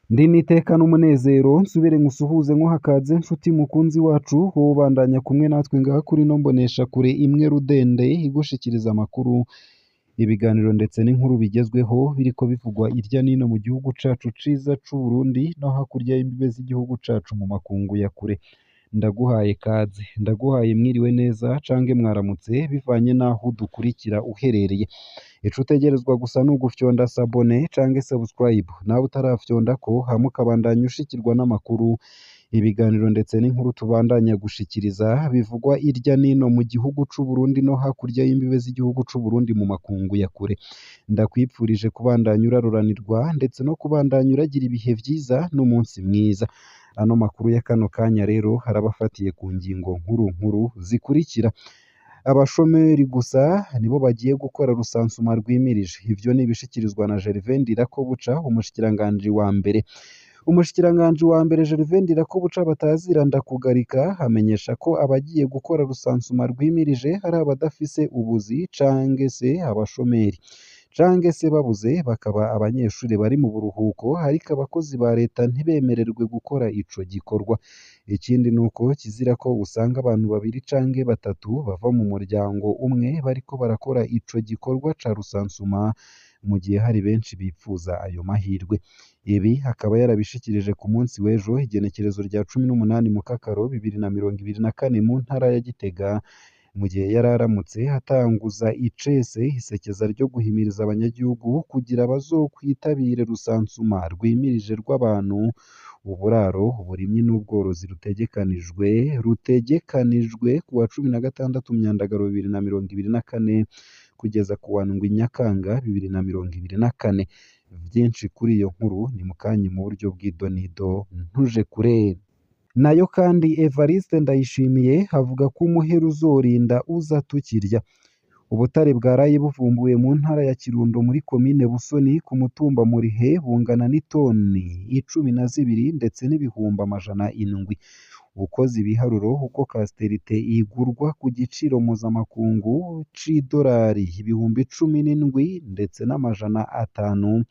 Ndi nitekana umunezero nsubire nkusuhuze nkuhakaze nshuti mukunzi wacu wobandanya kumwe natwe ngaha kuri no mbonesha kure imwe rudende igushikiriza amakuru ibiganiro ndetse n'inkuru bigezweho biriko bivugwa irya nino mu gihugu cacu ciza c'u Burundi no hakurya y'imbibe z'igihugu cacu mu makungu ya kure ndaguhaye kaze ndaguhaye mwiriwe neza cange mwaramutse bivanye naho dukurikira uherereye ico utegerezwa gusa n'ugufyonda sabone cange subscribe nawe utarafyonda ko hamwe ukabandanya ushikirwa n'amakuru ibiganiro ndetse n'inkuru tubandanya gushikiriza bivugwa irya nino mu gihugu c'u Burundi no hakurya y'imbibe z'igihugu c'u Burundi mu makungu ya kure ndakwipfurije kubandanya uraruranirwa ndetse no kubandanya uragira ibihe vyiza n'umunsi mwiza ano makuru ya kano kanya rero harabafatiye ku ngingo nkuru zikurikira abashomeri gusa nibo bagiye gukora rusansuma rwimirije ivyo nibishikirizwa na Gervais Ndirakobuca umushikiranganji wa mbere Gervais Ndirakobuca batazira ndakugarika hamenyesha ko abagiye gukora rusansuma rwimirije hari abadafise ubuzi cange se abashomeri cange se babuze bakaba abanyeshuri bari mu buruhuko ariko abakozi ba leta ntibemererwe gukora ico gikorwa ikindi nuko kizira ko usanga abantu babiri cange batatu bava mu muryango umwe bariko barakora ico gikorwa ca rusansuma mu gihe hari benshi bipfuza ayo mahirwe ibi akaba yarabishikirije ku munsi w'ejo igenekerezo rya 18 Mukakaro 2024 mu ntara ya Gitega mu gihe yararamutse hatanguza icese isekeza ryo guhimiriza abanyagihugu kugira bazokwitabire rusansuma rwimirije rw'abantu uburaro uburimyi n'ubworozi rutegekanijwe ku wa 16 Myandagaro 2024 kugeza ku wa ndwi Nyakanga 2024 byinshi kuri iyo nkuru ni mukanyi mu buryo bw'idonido ntuje kure nayo kandi Evariste Ndayishimiye avuga ko umuheru uzorinda uza tukirya ubutare bwaraye buvumbuwe mu ntara ya Kirundo muri komine Busoni ku mutumba Murihe bungana n'itoni 12 ndetse n'ibihumbi 700 ukoze ibiharuro uko casterite igurwa ku giciro mpuzamakungu c'idolari ibihumbi 17 ndetse n'500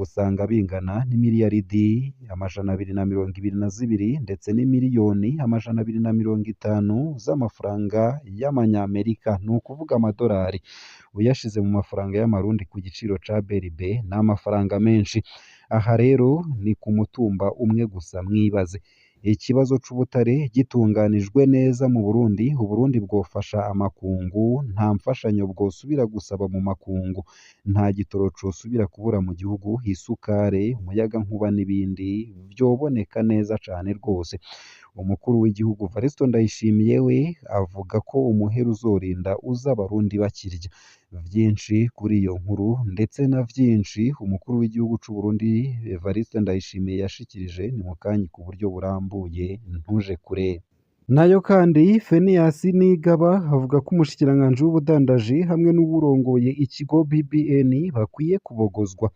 usanga bingana n'imiliyaridi 222 ndetse n'imiliyoni 250 z'amafaranga y'amanyamerika ni ukuvuga amadolari uyashize mu mafaranga y'amarundi ku giciro ca BRB n'amafaranga menshi aha rero ni ku mutumba umwe gusa mwibaze ikibazo c'ubutare gitunganijwe neza mu Burundi Uburundi bwofasha amakungu nta mfashanyo bwosubira gusaba mu makungu nta gitoro cosubira kubura mu gihugu isukare umuyaga nkuba n'ibindi byoboneka neza cane rwose umukuru w'igihugu Varisto Ndayishimiye we avuga ko umuheru uzorinda uza abarundi bakirya vyinshi kuri iyo nkuru ndetse na vyinshi umukuru w'igihugu c'u Burundi Varisto Ndayishimiye yashikirije ni mukanyi ku buryo burambuye ntuje kure nayo kandi Phineas Nigaba avuga ko umushikiranganji w'ubudandaji hamwe n'uburongoye ikigo BBN bakwiye kubogozwa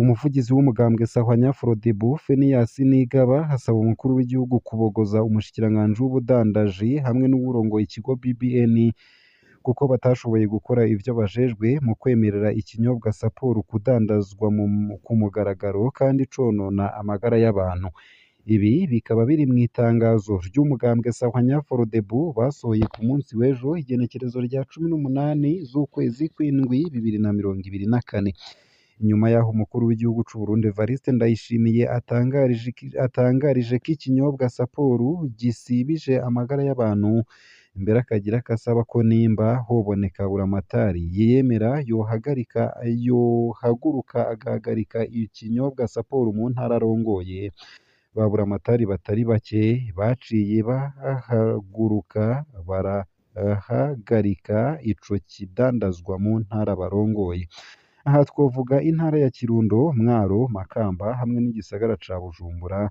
umuvugizi w'umugambwe Sahwanya Frodebu Phineas Nigaba hasaba umukuru w'igihugu kubogoza umushikiranganji w'ubudandaji hamwe n'uburongoye ikigo BBN kuko batashoboye gukora ivyo bajejwe mu kwemerera ikinyobwa Sapporo kudandazwa ku mugaragaro kandi conona amagara y'abantu ibi bikaba biri mu itangazo ry'umugambwe Sahwanya Frodebu basohoye ku munsi w'ejo igenekerezo rya 18 z'ukwezi kw'indwi 2024 nyuma yaho umukuru w'igihugu c'u Burundi Evariste Ndayishimiye atangarije ko ikinyobwa Sapporo gisibije amagara y'abantu imbere akagira kasaba ko nimba hoboneka buramatari yemera yohaguruka agahagarika ikinyobwa Sapporo mu ntara arongoye baburamatari batari bake baciye bahaguruka barahagarika ico kidandazwa mu ntara barongoye aha twovuga intara ya Kirundo Mwaro Makamba hamwe n'igisagara ca Bujumbura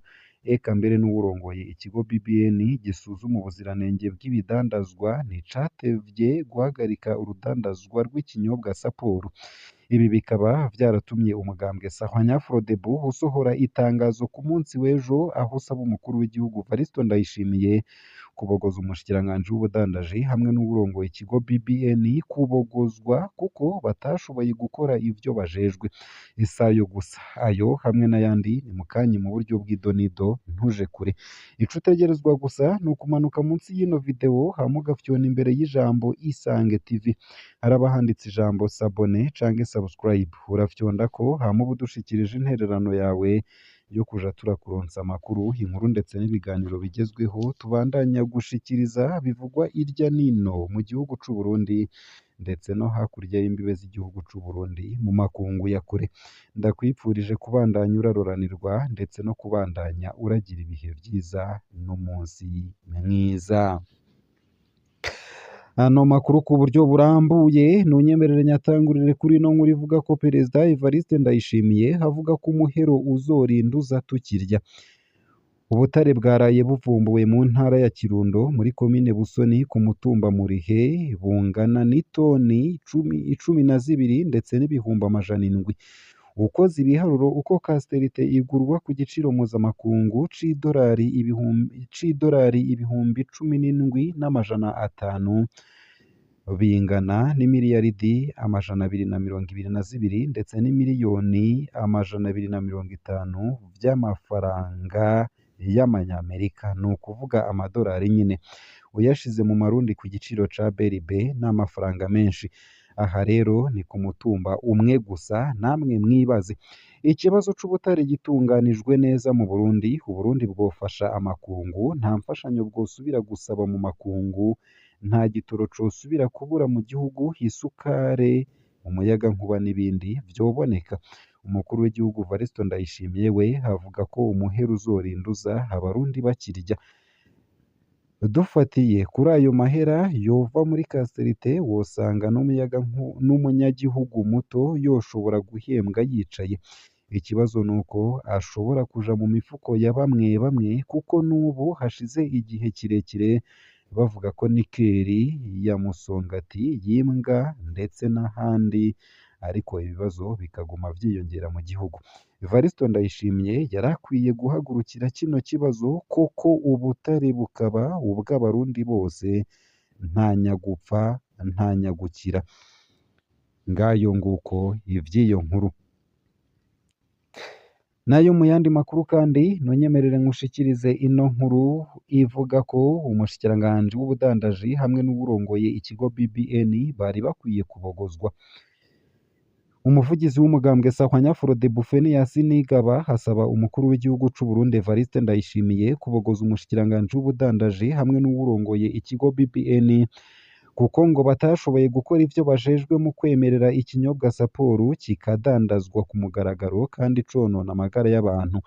eka mbere n'uburongoye ikigo BBN gisuzuma ubuziranenge bw'ibidandazwa nticatevye guhagarika urudandazwa rw'ikinyobwa Sapporo ibi bikaba vyaratumye umugambwe Sahwanya Frodebu usohora itangazo ku munsi w'ejo aho usaba umukuru w'igihugu Varisto Ndayishimiye kubogoza umushikiranganji w'ubudandaji hamwe n'uwurongoye ikigo BBN kubogozwa kuko batashoboye gukora ivyo bajejwe. Isayo gusa ayo hamwe n'ayandi ni mukanyi mu buryo bw'idonido ntuje kure. Ico utegerezwa gusa ni ukumanuka munsi y'ino video hama ugafyona imbere y'ijambo Isange TV, haraba handitse ijambo sabone canke subscribe, urafyondako hama uba udushikirije intererano yawe yo kuja turakuronsa amakuru, inkuru ndetse n'ibiganiro bigezweho tubandanya gushikiriza bivugwa irya nino mu gihugu c'u Burundi ndetse no hakurya y'imbibe z'igihugu c'u Burundi mu makungu ya kure. Ndakwipfurije kubandanya uraroranirwa ndetse no kubandanya uragira ibihe vyiza n'umunsi mwiza. Ano makuru ku buryo burambuye nunyemerere nyatangurire kuri ino nkuru ivuga ko Perezida Evariste Ndayishimiye avuga ko umuhero uzorinduza tukirya. Ubutare bwaraye buvumbuwe mu ntara ya Kirundo muri komine Busoni ku mutumba Murihe bungana n'itoni icumi na zibiri ndetse n'ibihumbi amajana indwi. Ukoze ibiharuro uko kasiterite igurwa ku giciro mpuzamakungu c'idolari ibihumbi 17,500 bingana n'imiliyaridi amajana 222 ndetse n'imiliyoni amajana 250 vy'amafaranga y'amanyamerika, ni ukuvuga amadolari nyine. Uyashize mu marundi ku giciro ca BRB n'amafaranga menshi. Aha rero ni ku mutumba umwe gusa, namwe mwibaze ikibazo c'ubutare gitunganijwe neza mu Burundi, Uburundi bwofasha amakungu, nta mfashanyo bwosubira gusaba mu makungu, nta gitoro cosubira kubura mu gihugu, isukare, umuyagankuba n'ibindi vyoboneka. Umukuru w'igihugu Evariste Ndayishimiye we avuga ko umuhero uzorinduza abarundi bakirya. Dufatiye kuri ayo mahera yova muri kasiterite wosanga n'umunyagihugu muto yoshobora guhembwa yicaye. Ikibazo nuko ashobora kuja mu mifuko ya bamwe bamwe kuko n'ubu hashize igihe kirekire bavuga ko nikeri ya Musongati yimbwa ndetse n'ahandi, ariko ibibazo bikaguma vyiyongera mu gihugu. Evariste Ndayishimiye yarakwiye guhagurukira kino kibazo koko ubutare bukaba ubw'abarundi bose, nta nyagupfa nta nyagukira. Ngayo nguko ivy'iyo nkuru. Nayo mu yandi makuru kandi nonyemerere nkushikirize ino nkuru ivuga ko umushikiranganji w'ubudandaji hamwe n'uwurongoye ikigo BBN bari bakwiye kubogozwa. Umuvugizi w'umugambwe Sahwanya Frodebu Phineas Nigaba hasaba umukuru w'igihugu c'u Burundi Evariste Ndayishimiye kubogoza umushikiranganji w'ubudandaji hamwe n'uwurongoye ikigo BBN kuko ngo batashoboye gukora ivyo bajejwe mu kwemerera ikinyobwa Sapporo kikadandazwa ku mugaragaro kandi conona amagara y'abantu.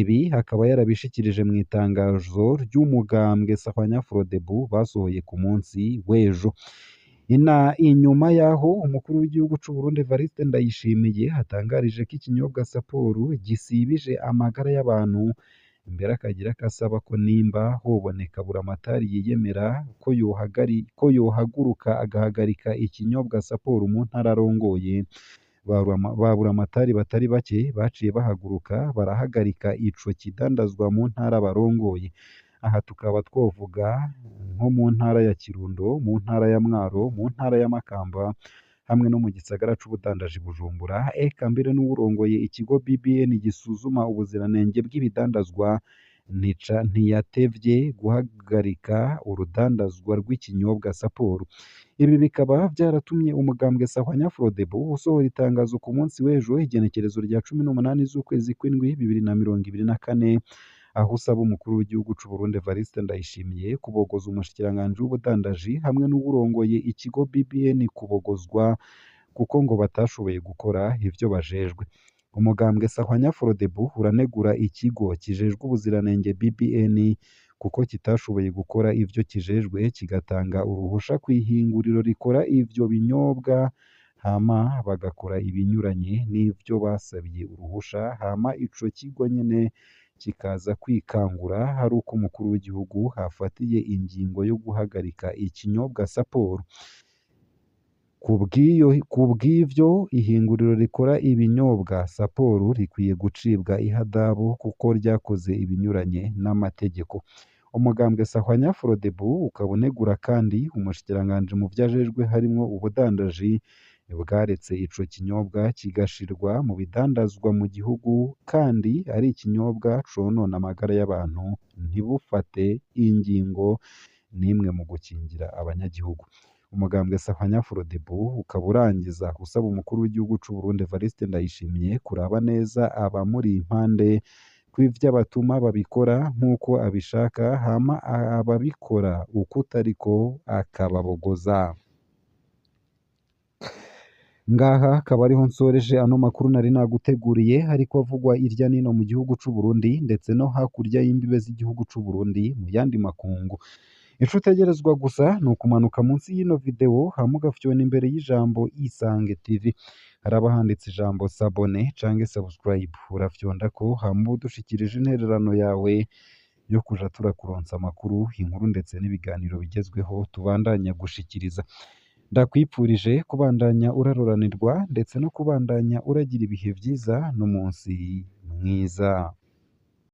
Ibi akaba yarabishikirije mu itangazo ry'umugambwe Sahwanya Frodebu basohoye ku munsi w'ejo. Inyuma yaho umukuru w'igihugu c'u Burundi Evariste Ndayishimiye hatangarije ko ikinyobwa Sapporo gisibije amagara y'abantu, mbere akagira kasaba ko nimba hoboneka buramatari yiyemera ko yohaguruka agahagarika ikinyobwa Sapporo mu ntara arongoye. Ba buramatari batari bake baciye bahaguruka barahagarika ico kidandazwa mu ntara barongoye. Aha tukaba twovuga nko mu ntara ya Kirundo, mu ntara ya Mwaro, mu ntara ya Makamba hamwe no mu gisagara c'ubudandaji Bujumbura. Eka mbere n'uwurongoye ikigo BBN gisuzuma ubuziranenge bw'ibidandazwa ntiyatevye guhagarika urudandazwa rw'ikinyobwa Sapporo. Ibi bikaba vyaratumye umugambwe Sahwanya Frodebu usohora itangazo ku munsi w'ejo igenekerezo rya 18 z'ukwezi kw'indwi 2024, aho usaba umukuru w'igihugu c'u Burundi Evariste Ndayishimiye kubogoza umushikiranganji w'ubudandaji hamwe n'uwurongoye ikigo BBN kubogozwa kuko ngo batashoboye gukora ivyo bajejwe. Umugambwe Sahwanya Frodebu uranegura ikigo kijejwe ubuziranenge BBN kuko kitashoboye gukora ivyo kijejwe kigatanga uruhusha kw'ihinguriro rikora ivyo binyobwa, hama bagakora ibinyuranye n'ivyo basabiye uruhusha, hama ico kigo nyene kikaza kwikangura hari uko umukuru w'igihugu hafatiye ingingo yo guhagarika ikinyobwa Sapporo. Kubw'ivyo ihinguriro rikora ibinyobwa Sapporo rikwiye gucibwa ihadabu kuko ryakoze ibinyuranye n'amategeko. umugambwe Sahwanya Frodebu ukaba unegura kandi umushikiranganji mu vyajejwe harimwo ubudandaji bwaretse ico kinyobwa kigashirwa mu bidandazwa mu gihugu kandi ari ikinyobwa conona amagara y'abantu ntibufate ingingo n'imwe mu gukingira abanyagihugu. Umugambwe Sahwanya Frodebu ukaba urangiza usaba umukuru w'igihugu c'u Burundi Evariste Ndayishimiye kuraba neza abamuri impande kw'ivyo abatuma babikora nk'uko abishaka hama ababikora uko utariko akababogoza. Ngaha akaba ariho nsoreje ano makuru nari naguteguriye ariko avugwa irya nino mu gihugu c'u Burundi ndetse no hakurya y'imbibe z'igihugu c'u Burundi mu yandi makungu. Ico utegerezwa gusa ni ukumanuka munsi y'ino video hama ugafyona imbere y'ijambo Isange TV haraba handitse ijambo s'abonner canke subscribe urafyondako hama udushikirije intererano yawe yo kuja turakuronsa amakuru inkuru ndetse n'ibiganiro bigezweho tubandanya gushikiriza. Ndakwipfurije kubandanya uraroranirwa ndetse no kubandanya uragira ibihe vyiza n'umunsi mwiza.